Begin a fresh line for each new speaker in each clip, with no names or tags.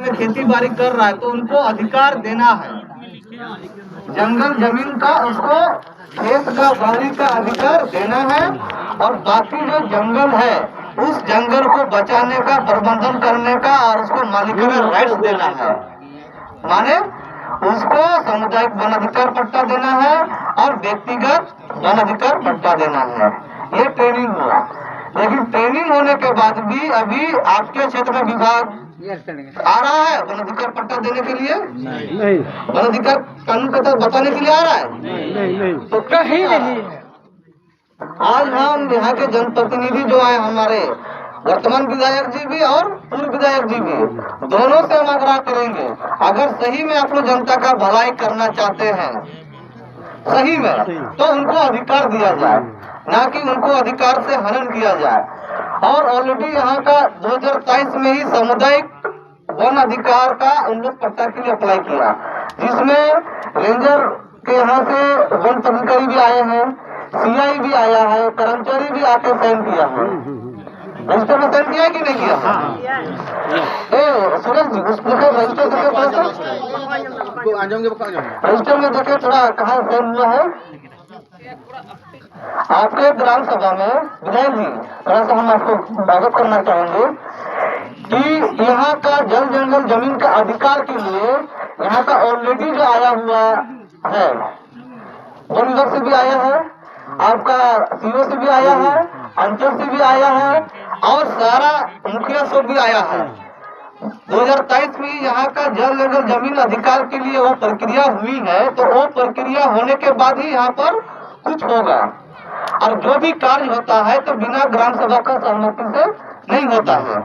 में खेती बाड़ी कर रहा है तो उनको अधिकार देना है। जंगल जमीन का उसको खेत का बाड़ी का अधिकार देना है और बाकी जो जंगल है उस जंगल को बचाने का, प्रबंधन करने का और उसको मालिकाना राइट्स देना है। माने उसको सामुदायिक वन अधिकार पट्टा देना है और व्यक्तिगत वन अधिकार पट्टा देना है। ये ट्रेनिंग हुआ, लेकिन ट्रेनिंग होने के बाद भी अभी आपके क्षेत्र में विभाग आ रहा है वन अधिकार पट्टा देने के लिए? नहीं। वन अधिकार कानून का तहत बताने के लिए आ रहा है? नहीं। तो कहीं नहीं। आज हम यहाँ के जनप्रतिनिधि जो आए हमारे वर्तमान विधायक जी भी और पूर्व विधायक जी भी, दोनों से हम आग्रह करेंगे, अगर सही में आप लोग जनता का भलाई करना चाहते हैं सही में, तो उनको अधिकार दिया जाए, ना कि उनको अधिकार से हनन किया जाए। और ऑलरेडी यहाँ का 2023 में ही सामुदायिक वन अधिकार का उन लोग पट्टा के लिए अप्लाई किया, जिसमें रेंजर के यहाँ से वन पदाधिकारी भी आए हैं, सीआई भी आया है, कर्मचारी भी आके साइन किया है। रजिस्टर में साइन किया है कि नहीं किया? सूरज जी उस रजिस्टर रजिस्टर में देखे थोड़ा कहाँ साइन हुआ है आपके ग्राम सभा में। विधायक जी थोड़ा सा हम आपको स्वागत करना चाहेंगे कि यहाँ का जल जंगल जमीन का अधिकार के लिए यहाँ का ऑलरेडी जो आया हुआ है, वन विभाग से भी आया है, आपका सीओ से भी आया है, अंचल से भी आया है और सारा मुखिया से भी आया है। 2023 में यहाँ का जल जंगल जमीन अधिकार के लिए वो प्रक्रिया हुई है, तो वो प्रक्रिया होने के बाद ही यहाँ पर कुछ होगा। और जो भी कार्य होता है तो बिना ग्राम सभा का सहमति से नहीं होता है,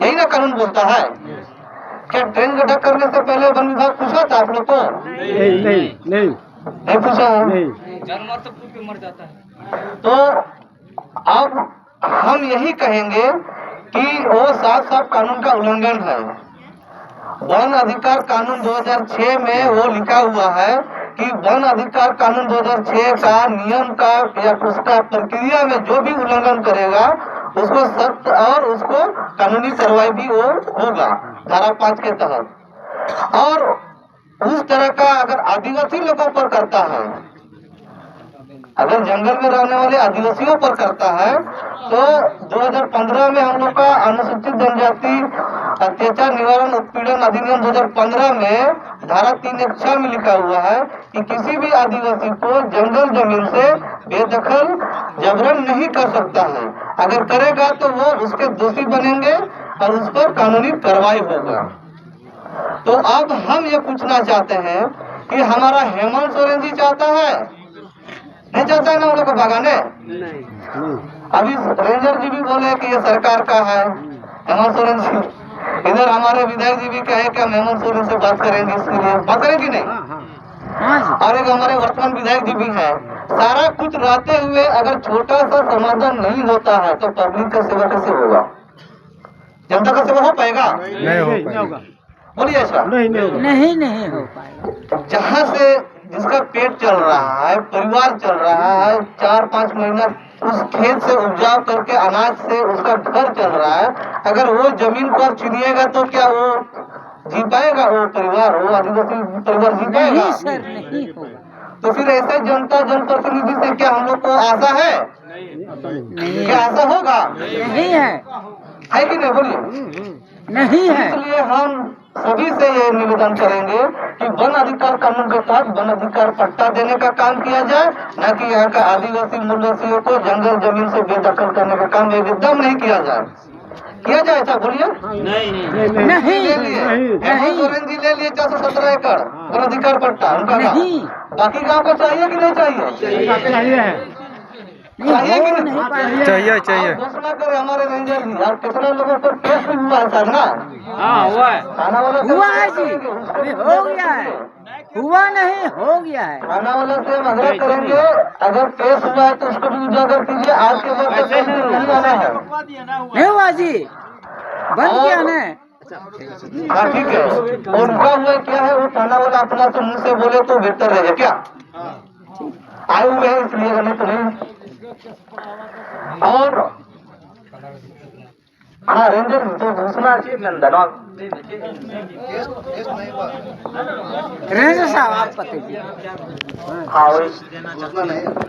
यही ना कानून बोलता है। क्या ट्रेन गड्ढा करने से पहले वन विभाग पूछा था आप लोग को? नहीं पूछा है। जानवर तो भूख मर जाता है। तो अब हम यही कहेंगे कि वो साफ साफ कानून का उल्लंघन है। वन अधिकार कानून 2006 में वो लिखा हुआ है कि वन अधिकार कानून 2006 का नियम का या उसका प्रक्रिया में जो भी उल्लंघन करेगा उसको सख्त और उसको कानूनी कार्रवाई भी वो होगा धारा 5 के तहत। और उस तरह का अगर आदिवासी लोगों पर करता है, अगर जंगल में रहने वाले आदिवासियों पर करता है, तो 2015 में हम लोग का अनुसूचित जनजाति अत्याचार निवारण उत्पीड़न अधिनियम 2015 में धारा 3(6) में लिखा हुआ है कि किसी भी आदिवासी को जंगल जमीन से बेदखल जबरन नहीं कर सकता है। अगर करेगा तो वो उसके दोषी बनेंगे और उस पर कानूनी कार्रवाई होगा। तो अब हम ये पूछना चाहते हैं कि हमारा हेमंत सोरेन जी चाहता है, नहीं चाहता है ना उन लोग को भगाने? अभी रेंजर जी भी बोले कि ये सरकार का है हेमंत सोरेन जी, इधर हमारे विधायक जी भी कहे कि हम हेमंत सोरेन से बात करेंगे, इसके लिए बात करेंगे नहीं। और एक हमारे वर्तमान विधायक जी भी है। सारा कुछ रहते हुए अगर छोटा सा समाधान नहीं होता है तो पब्लिक का सेवा कैसे होगा? जनता का सेवा हो पाएगा? नहीं होगा। बोलिए ऐसा नहीं हो पाएगा। जहाँ से जिसका पेट चल रहा है, परिवार चल रहा है, 4-5 महीना उस खेत से उपजाव करके अनाज से उसका घर चल रहा है, अगर वो जमीन को छीनिएगा तो क्या वो जी पाएगा? वो परिवार, वो आदिवासी परिवार जी पाएगा? नहीं सर, नहीं होगा। तो फिर ऐसे जनता जनप्रतिनिधि से क्या हम लोग को आशा है? नहीं। क्या आशा होगा? नहीं है कि नहीं? बोलिए नहीं है। इसलिए हम सभी से ये निवेदन करेंगे कि वन अधिकार कानून के तहत वन अधिकार पट्टा देने का काम किया जाए, न कि यहाँ का आदिवासी मूलवासियों को जंगल जमीन से बेदखल करने का काम एकदम नहीं किया जाए। किया जाए ऐसा? बोलिए नहीं। ले लिए हेमंत सोरेन जी ले लिए 417 एकड़ वन अधिकार पट्टा उनका नहीं। बाकी गाँव को चाहिए कि नहीं चाहिए? चाहिए कि नहीं? चाहिए। घोषणा करे हमारे रेंजर जी। और कितने लोगों पर केस भी हुआ है सर ना? हाँ हुआ है। थाना वाला हुआ है जी, हो गया है। हुआ नहीं, हो गया है। थाना वाला से हम आग्रह करेंगे अगर केस हुआ है तो उसको भी उजागर कीजिए। आज के बाद नहीं आना है। नहीं हुआ जी, बंद किया ना। हाँ ठीक है। उनका हुआ क्या है वो थाना वाला अपना तो मुँह से बोले तो बेहतर रहेगा क्या? आए हुए हैं इसलिए नहीं तो नहीं। और हाँ रेंजर तो घोषणा चाहिए धन्यवाद
रेंजर साहब आप पते
हाँ वही